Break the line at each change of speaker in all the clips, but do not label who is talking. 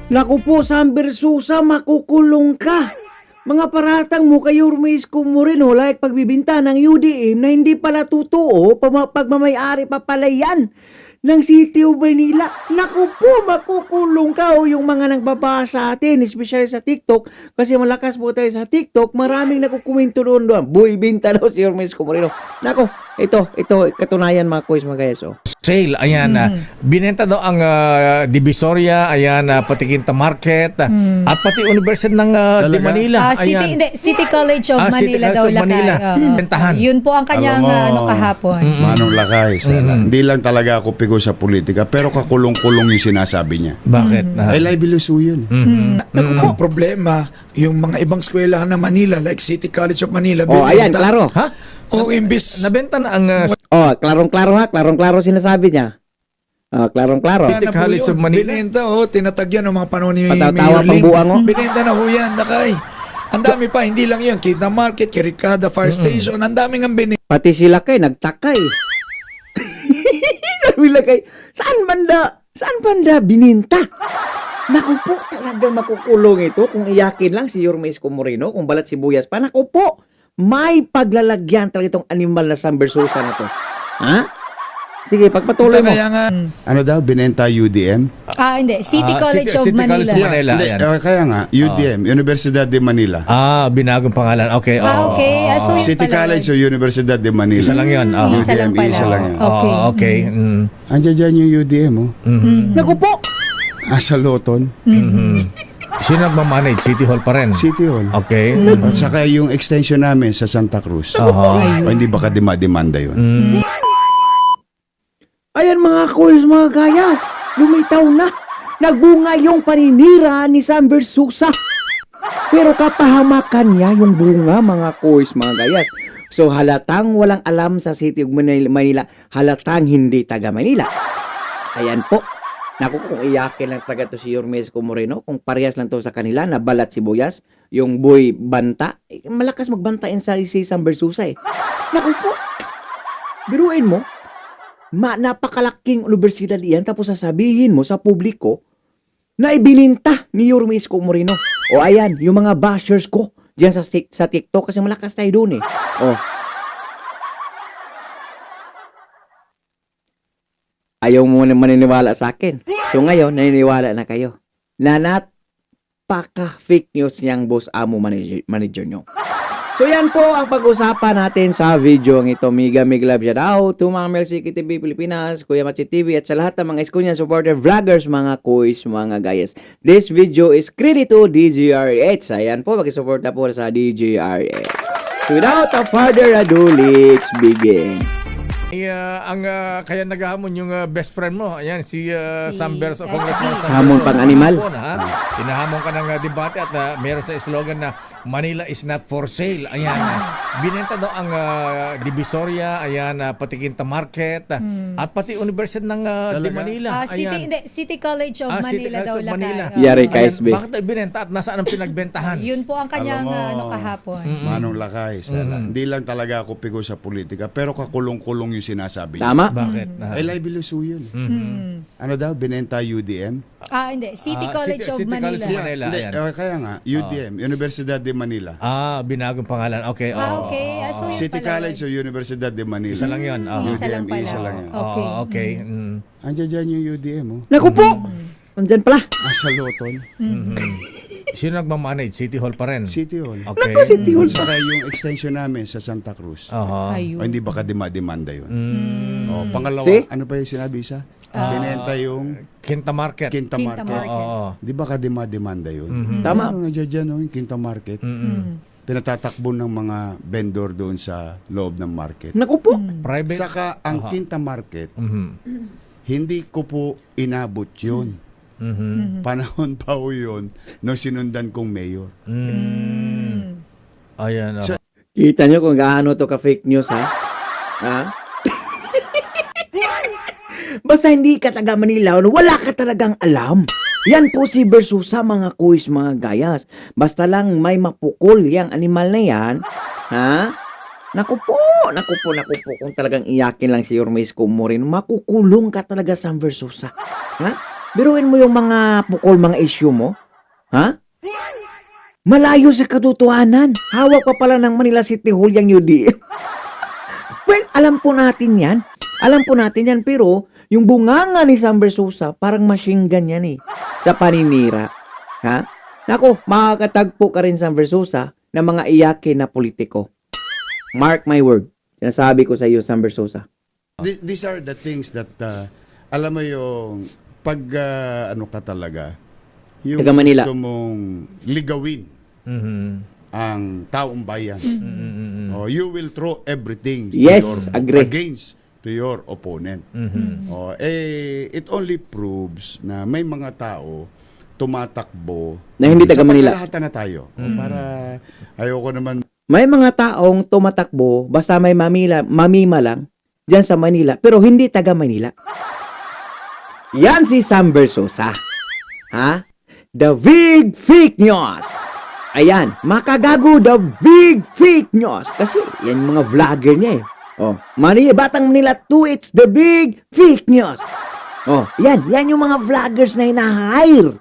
Naku po, Samber Susa, makukulong ka. Mga paratang mo kay Yormes Moreno like pagbibinta ng UDM na hindi pala totoo, pagmamayari pa pala yan ng City of Manila. Naku po, makukulong ka o yung mga nagbabasa sa atin, especially sa TikTok, kasi malakas po tayo sa TikTok, maraming nakukomento doon. Boy, binta daw si Yormes Moreno. Naku, ito, katunayan mga kuys, mga guys, oh.
Sale, ayan, binenta daw ang Divisoria, ayan, pati Quinta Market, at pati Universidad ng di Manila.
City, hindi, City College of
City
Manila
College
daw
of
lakay.
Manila. Bentahan.
Yun po ang kanyang
Alam mo,
kahapon.
Manong Lakay, Stella. Hindi lang talaga ako pigo sa politika, pero kakulong-kulong yung sinasabi niya.
Bakit?
Ay, libiluso yun.
Ang problema, yung mga ibang eskwelahan ng Manila, like City College of Manila,
Oh, ayan, klaro.
Ha?
O imbis
Nabenta na ang
Oh, klarong-klaro ha, klarong-klaro sinasabi niya. Oh, klarong-klaro.
City College of Manila.
binenta, tinatagyan ng mga panahon ni
Patawa
Mayor Ling.
pambuang, oh.
Binenta na ho yan, nakay. Ang dami pa, hindi lang yun. Kita Market, Kirikada, Fire Station, ang daming ang binenta.
Pati sila kay nagtakay. Sabi lang kay, saan banda bininta? Naku po, talagang makukulong ito kung iyakin lang si Yormes Moreno, kung balat sibuyas pa. Naku po, may paglalagyan talaga itong animal na Samber Susa na to. Ha? Sige, pagpatuloy mo.
Kaya nga,
Ano daw, binenta UDM?
Hindi, City College of
City
Manila.
College of Manila.
Hindi,
Ayan.
kaya nga, UDM, Universidad de Manila.
Binagong pangalan. Okay,
Okay. So yun
City
pala.
College o Universidad de Manila.
Isa lang yun.
Isa lang
UDM,
pala.
isa lang yan.
Okay.
Okay.
Andiyan dyan yung UDM, oh.
Naku po,
Sa Loton,
Sino nagmamanage? City Hall pa rin.
City Hall.
Okay.
At saka yung extension namin sa Santa Cruz. O, hindi baka demanda yun.
ayan mga kuys, mga gayas, lumitaw na. Nagbunga yung paninira ni Samber Susa. Pero kapahamakan niya yung bunga, mga kuys, mga gayas. So halatang walang alam sa City of Manila, halatang hindi taga Manila. Ayan po. Naku, kung iyakin lang talaga to si Yormes Moreno, kung parehas lang to sa kanila na balat sibuyas, yung boy banta, malakas magbantain sa si Samber Susa eh. Naku po, biruin mo, napakalaking universidad iyan, tapos sasabihin mo sa publiko na ibininta ni Yormes Moreno. O ayan, yung mga bashers ko diyan sa TikTok, kasi malakas tayo doon eh. O, ayaw mo na maniniwala sa akin. So ngayon, naniniwala na kayo na napaka-fake news niyang boss amo manager nyo. So yan po ang pag-usapan natin sa video ng ito. Mega love shout out to mga Melciki TV Pilipinas, Kuya Machi TV, at sa lahat ng mga Iskunyan supporter vloggers, mga kuys, mga gayas. This video is credit to DJRH. Ayan po, mag-suporta po sa DJRH. So without a further ado, let's begin.
Kaya naghahamon yung best friend mo. Ayan, si Samber,
Si
Congressman
SB.
Samber.
Hamon pang animal.
Inahamon ka ng debate at meron sa slogan na Manila is not for sale. Ayan, binenta daw ang Divisoria, ayan, pati Quinta Market, at pati Universidad ng di Manila.
City, hindi, City College of
City
Manila
College
daw
of
lakay.
Manila.
Yari ka,
Ayan,
SB.
bakit binenta at nasaan ang pinagbentahan?
Yun po ang kanyang
Alam mo,
kahapon.
Manong Lakay, Stella. Hindi lang talaga ako pigo sa politika, pero kakulong-kulong yung sinasabi niya.
Tama?
Bakit?
Ay, libiluso yun. Ano daw, binenta UDM?
Hindi, City College of
City
Manila.
College of Manila.
Hindi,
Ayan.
kaya nga, UDM, Universidad de Manila.
Binagong pangalan. Okay.
Okay. So yun
City
pala.
College o Universidad de Manila.
Isa lang yun.
Isa lang
UDM,
pala.
isa lang yan.
Okay.
Okay.
Andiyan dyan yung UDM, oh.
Naku po, andyan pala.
Sa Loton,
Sino nagmamanage? City Hall pa rin.
City Hall.
Okay.
City Hall.
At saka yung extension namin sa Santa Cruz.
Ayun.
O, hindi baka demanda yun. O, pangalawa,
See?
ano pa yung sinabi isa? Binenta yung
Quinta Market.
Quinta
Quinta
Market.
Market.
Oo.
Di ba ka demanda yun?
Tama.
Ano nandiyan dyan, oh, yung Quinta Market? Pinatatakbo ng mga vendor doon sa loob ng market.
Naku po.
Private.
Saka ang Quinta Market, hindi ko po inabot yun. Panahon pa ho yun nung sinundan kong mayor.
Ayan.
So,
Kita nyo kung gaano to ka-fake news, ha? Ha? Basta hindi ka taga Manila, wala ka talagang alam. Yan po si Versusa, mga kuys, mga gayas. Basta lang may mapukol yang animal na yan, ha? Naku po. Kung talagang iyakin lang si Yormes Moreno, makukulong ka talaga sa Versusa. Ha? Biruin mo yung mga pukol, mga issue mo. Ha? Malayo sa katotohanan. Hawak pa pala ng Manila City Hall yung UDM. Well, alam po natin yan. Alam po natin yan. Pero, yung bunganga ni Sam Versosa, parang machine gun yan eh. Sa paninira. Ha? Nako, makakatagpo ka rin Sam Versosa ng mga iyakin na politiko. Mark my word. Sinasabi ko sa iyo, Sam Versosa.
These are the things that, alam mo yung, pag ano ka talaga, yung
Taga Manila.
gusto mong ligawin
Mhm.
ang taong bayan. You will throw everything
Yes, agree.
against to your opponent.
Mhm.
It only proves na may mga tao tumatakbo
Na hindi taga
sa
Manila.
pagkalahatan na tayo. Para ayoko naman
May mga taong tumatakbo basta may mamima lang dyan sa Manila pero hindi taga Manila. Yan si Sam Versosa. Ha? The big fake news. Ayan, makagago the big fake news. Kasi yan yung mga vlogger niya eh. Oh, Batang Manila 2, it's the big fake news. Oh, yan yung mga vloggers na hinahire.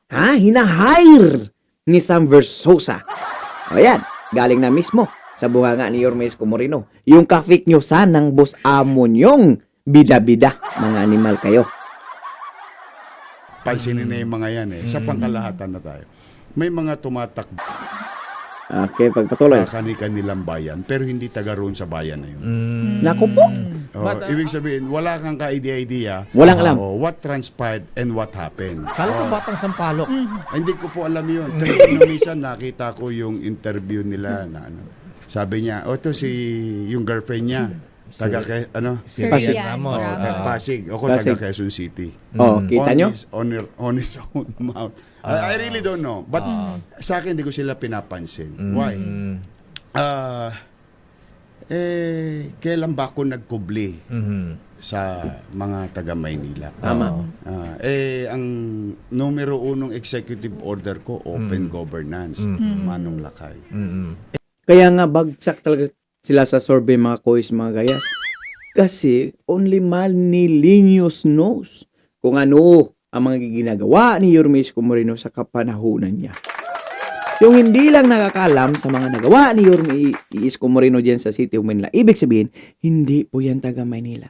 Ha? Hinahire ni Sam Versosa. O yan, galing na mismo sa bunganga ni Yorme Isko Moreno. Yung ka-fake newsan ng boss amon yung bida-bida. Mga animal kayo.
pansinin na yung mga yan eh. Sa pangkalahatan na tayo. May mga tumatakbo
Okay, pagpatuloy.
sa kanilang bayan, pero hindi taga roon sa bayan na yun.
Naku po.
Ibig sabihin, wala kang ka-idea-idea
Walang alam.
what transpired and what happened.
Kala ko batang sampalok.
Hindi ko po alam yun. Kasi nung minsan nakita ko yung interview nila na ano. Sabi niya, ito si yung girlfriend niya. Taga
Si
Pasig.
Rian Ramos.
Pasig. Ako
Pasig.
taga Quezon City.
Oh, kita nyo?
On his own mouth. I really don't know. But sa akin, hindi ko sila pinapansin. Why? Kailan ba ako nagkubli sa mga taga Maynila?
Tama.
Ang numero unong executive order ko, open governance. Manong Lakay.
Kaya nga bagsak talaga sila sa survey mga kois, mga gayas. Kasi only Manilinos knows kung ano ang mga ginagawa ni Yorme Isko Moreno sa kapanahunan niya. Yung hindi lang nakakalam sa mga nagawa ni Yorme Isko Moreno dyan sa City of Manila, ibig sabihin, hindi po yan taga Manila.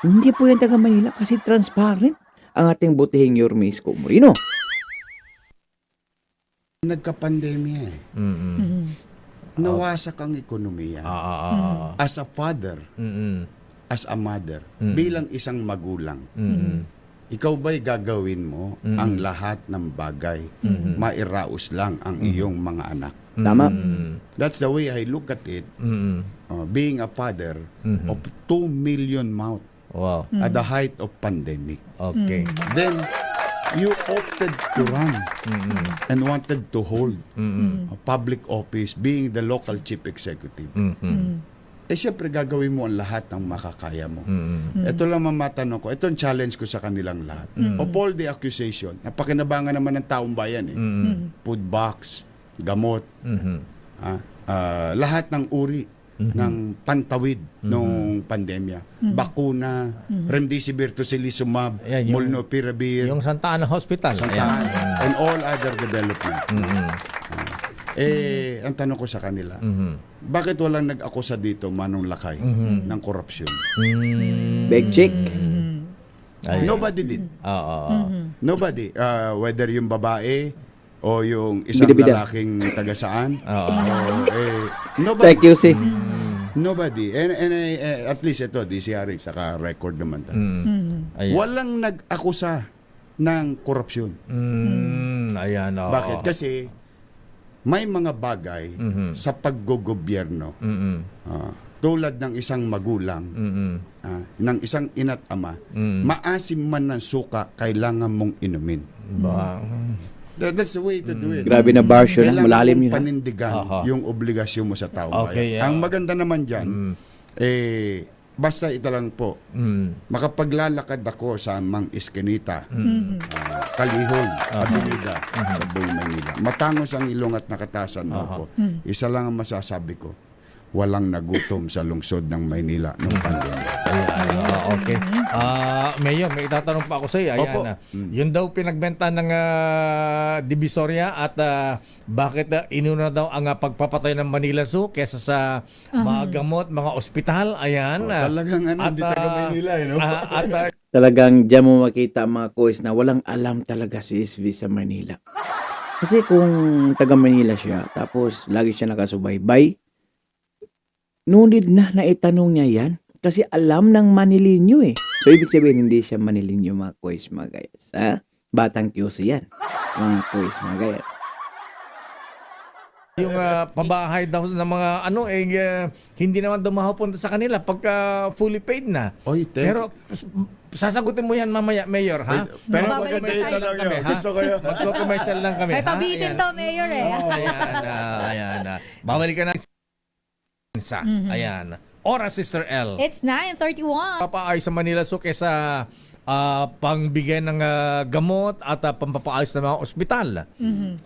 Hindi po yan taga Manila kasi transparent ang ating butihing Yorme Isko Moreno.
Nagka-pandemya eh. Nawasak ang ekonomiya. As a father, as a mother, bilang isang magulang, ikaw ba'y gagawin mo ang lahat ng bagay, mairaos lang ang iyong mga anak?
Tama?
That's the way I look at it. Being a father of 2 million mouth
Wow.
at the height of pandemic.
Okay.
Then, you opted to run and wanted to hold a public office, being the local chief executive. Siyempre gagawin mo ang lahat ng makakaya mo. Ito lang mamatanong ko, ito ang challenge ko sa kanilang lahat. Of all the accusation, napakinabangan naman ng taong bayan eh. Food box, gamot, lahat ng uri ng pantawid nung pandemya. Bakuna, remdesivir, tocilizumab,
Yan, yung-
molnupiravir,
Yung Santa Ana Hospital.
Santaan,
Ayan.
and all other development. Ang tanong ko sa kanila, bakit walang nag-akusa dito, Manong Lakay, ng korupsyon?
Big chick.
Ayan.
Nobody did.
Oo.
Nobody. Whether yung babae o yung isang
Bida-bida.
lalaking taga saan.
Oo.
Nobody.
Thank you, si.
Nobody. And at least ito, DCRH, saka record naman.
Ayan.
Walang nag-akusa ng korupsyon.
Ayan. Oo.
Bakit? Kasi may mga bagay sa paggogobyerno tulad ng isang magulang, ng isang ina't ama, maasim man ng suka, kailangan mong inumin.
Ba?
That's the way to do it.
Grabe na version.
Kailangan
Malalim
mong
yun.
panindigan yung obligasyon mo sa tao.
Okay,
Ang maganda naman dyan, basta ito lang po, makapaglalakad ako sa Mang Eskinita, Kalihon, Avenida, sa buong Manila. Matangos ang ilong at nakatasan mo ko. Isa lang ang masasabi ko, walang nagutom sa lungsod ng Maynila noong pandemya.
Ayan, okay. Mayor, may itatanong pa ako sa iyo.
Opo.
Ayan, yun daw pinagbenta ng Divisoria at bakit inuna daw ang pagpapatay ng Manila Zoo kesa sa mga gamot, mga ospital. Ayan.
Talagang hindi taga Maynila, no?
Talagang diyan mo makita mga kois na walang alam talaga si SV sa Manila. Kasi kung taga Manila siya, tapos lagi siya nakasubaybay, no need na naitanong niya yan. Kasi alam ng Manilinyo eh. So, ibig sabihin, hindi siya Manilinyo, mga kois, mga gayas. Ha? Batang QC yan. Mga kois, mga gayas.
Yung pabahay daw ng mga hindi naman daw mapupunta sa kanila pagka fully paid na.
Oy,
Pero sasagutin mo yan mamaya, Mayor, ha?
Pero
Babalik
maganda
tayo.
yung tanong yun.
Ha?
Gusto ko yun.
Magko-commercial lang kami.
May
ha?
pabitin
Ayan.
to, Mayor eh.
Ayan. Babalikan na. Ayan. Oras, Sister L.
It's 9:31.
Papaayos sa Manila Zoo kesa pangbigay ng gamot at pampapaayos ng mga ospital.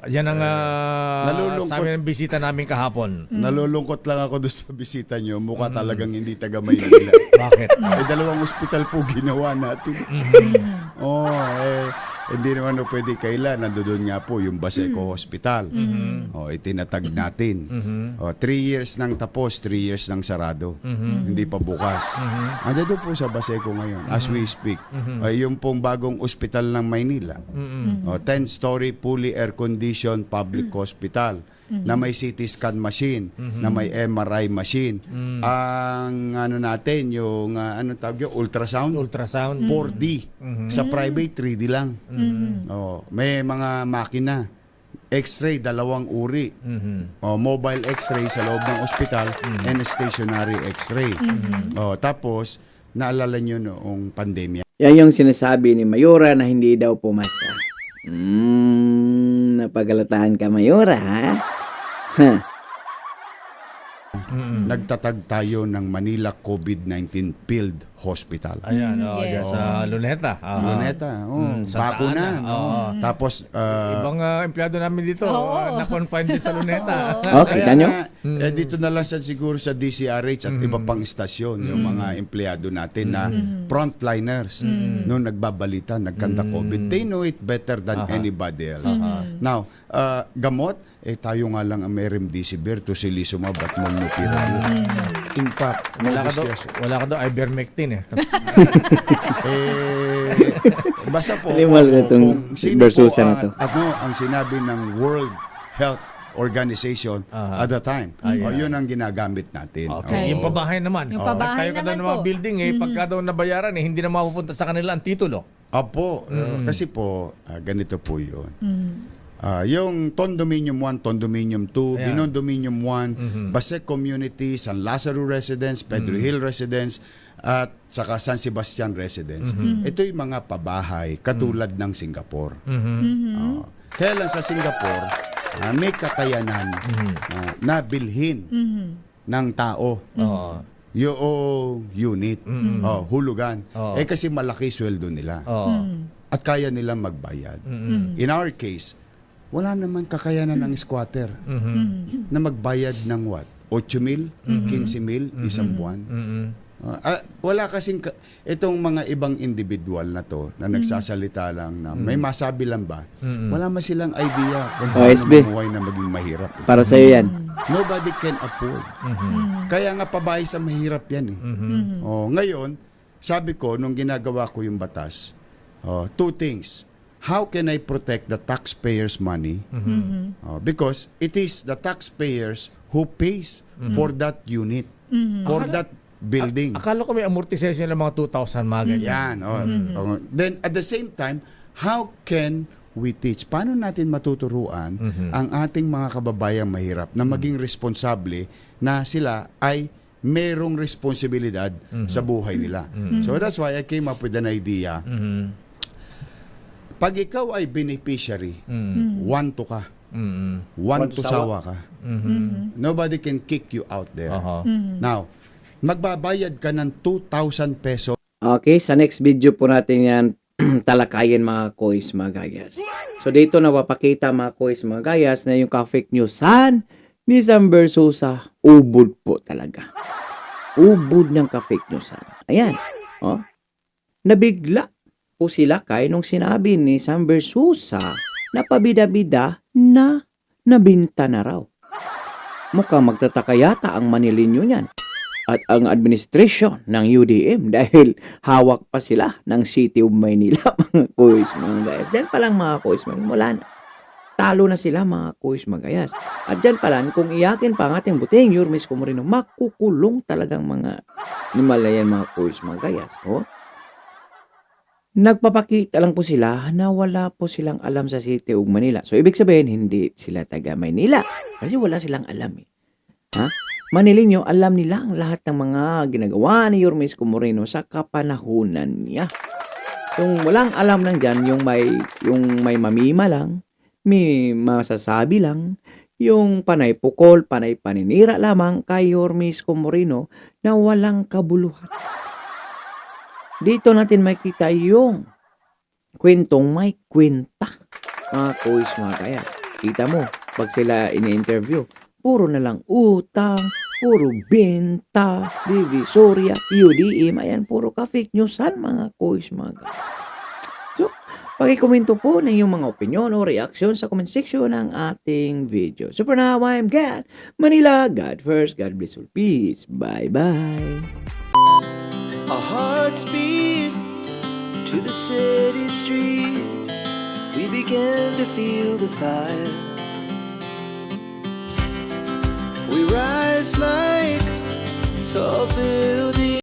Yan ang
Nalulungkot.
sabi ng bisita namin kahapon.
Nalulungkot lang ako doon sa bisita nyo. Mukha talagang hindi taga Maynila.
Bakit?
Dalawang ospital po ginawa natin. Hindi naman pwede kailan. Nandoon nga po yung Baseco Hospital. Itinatag natin. 3 years nang tapos, 3 years nang sarado. Hindi pa bukas. Andito po sa Baseco ngayon, as we speak. Yung pong bagong ospital ng Maynila. 10-story, fully air-conditioned public hospital na may CT scan machine, na may MRI machine. Ang natin, yung tawag yun, ultrasound. 4D. Sa private, 3D lang. May mga makina. X-ray, 2 uri. Mobile X-ray sa loob ng ospital and stationary X-ray. Tapos, naalala nyo noong pandemya.
Yan yung sinasabi ni Mayora na hindi daw pumasa. Napagalataan ka, Mayora, ha?
Nagtatag tayo ng Manila COVID-19 Field Hospital.
Ayan,
Yes.
sa Luneta.
Luneta,
Santa
bako na.
Ana, oo.
Tapos,
Ibang empleyado namin dito,
Oo.
na-confine din sa Luneta.
Okay, tanyo?
dito na lang siguro sa DCRH at iba pang istasyon, yung mga empleyado natin na frontliners, no, nagbabalita, nagkanta COVID. They know it better than anybody else. Now, gamot, tayo nga lang ang may remdesivir, tocilizumab at molnupiravir. In fact,
Wala ka daw ivermectin eh.
Basta po,
Limal na itong
kung sino
Versusa
po
na to.
ang sinabi ng World Health Organization at the time, yun ang ginagamit natin.
Okay. Yung pabahay naman.
Yung pabahay
Nagtayo ka daw
naman
ng mga
po.
building pagka daw nabayaran hindi na mapupunta sa kanila ang titulo.
Opo, kasi po, ganito po yun. Yung Condominium 1, Condominium 2,
Yeah.
Binondominium 1, Basec Community, San Lazaro Residence, Pedro Hill Residence, at saka San Sebastian Residence. Ito yung mga pabahay katulad ng Singapore. Kaya lang sa Singapore, may kakayanan na bilhin ng tao yung unit, hulugan. Kasi malaki sweldo nila. At kaya nilang magbayad. In our case, wala naman kakayanan ng squatter na magbayad ng what? 8,000, 15,000 isang buwan. Wala kasing itong mga ibang individual na to na nagsasalita lang na may masabi lang ba? Wala man silang idea kung paano
OSB.
mamuhay na maging mahirap.
Para sa'yo yan.
Nobody can afford. Kaya nga pabahay sa mahirap yan eh. Ngayon, sabi ko nung ginagawa ko yung batas, 2 things. How can I protect the taxpayers' money? Because it is the taxpayers who pays for that unit, for that building.
Akala ko may amortization ng mga 2,000 mga ganyan.
Yan. Then at the same time, how can we teach? Paano natin matuturuan ang ating mga kababayang mahirap na maging responsable na sila ay merong responsibilidad sa buhay nila. So that's why I came up with an idea. Pag ikaw ay beneficiary, wanto ka. Wanto sawa ka. Nobody can kick you out there. Now, magbabayad ka ng 2,000 pesos.
Okay, sa next video po natin yan talakayin mga kois, mga gayas. So dito napapakita mga kois, mga gayas na yung ka-fake news. Saan? ni Sam Versosa, ubod po talaga. Ubod niyang ka-fake newsan. Ayan. Oh. Nabigla po sila kay nung sinabi ni Sam Versosa na pabida-bida na nabinta na raw. Mukhang magtataka yata ang Manilinyo niyan at ang administrasyon ng UDM dahil hawak pa sila ng City of Maynila, mga kuys, mga gayas. Diyan pa lang mga kuys, wala na. Talo na sila mga kuys, mga gayas. At dyan pa lang, kung iyakin pa ang ating buting Yormes Comorino, makukulong talagang mga Himalayan mga kuys, mga gayas. Oh? Nagpapakita lang po sila na wala po silang alam sa City of Manila. So, ibig sabihin, hindi sila taga Maynila. Kasi wala silang alam eh. Ha? Manilinyo, alam nila ang lahat ng mga ginagawa ni Yormes Comorino sa kapanahunan niya. Yung walang alam lang dyan, yung may mamima lang, may masasabi lang, yung panay pukol, panay paninira lamang kay Yormes Comorino na walang kabuluhan. Dito natin makita yung kwentong may kwenta. Mga kuys, mga kayas. Kita mo, pag sila ini-interview, puro na lang utang, puro benta, divisoria, UDM, ayan, puro ka-fake newsan, mga kuys, mga kayas. So, pakikomento po ng iyong mga opinion o reaksyon sa comment section ng ating video. So for now, I'm God, Manila, God first, God bless all, peace, bye-bye.
Our hearts beat to the city streets. We began to feel the fire. We rise like tall buildings.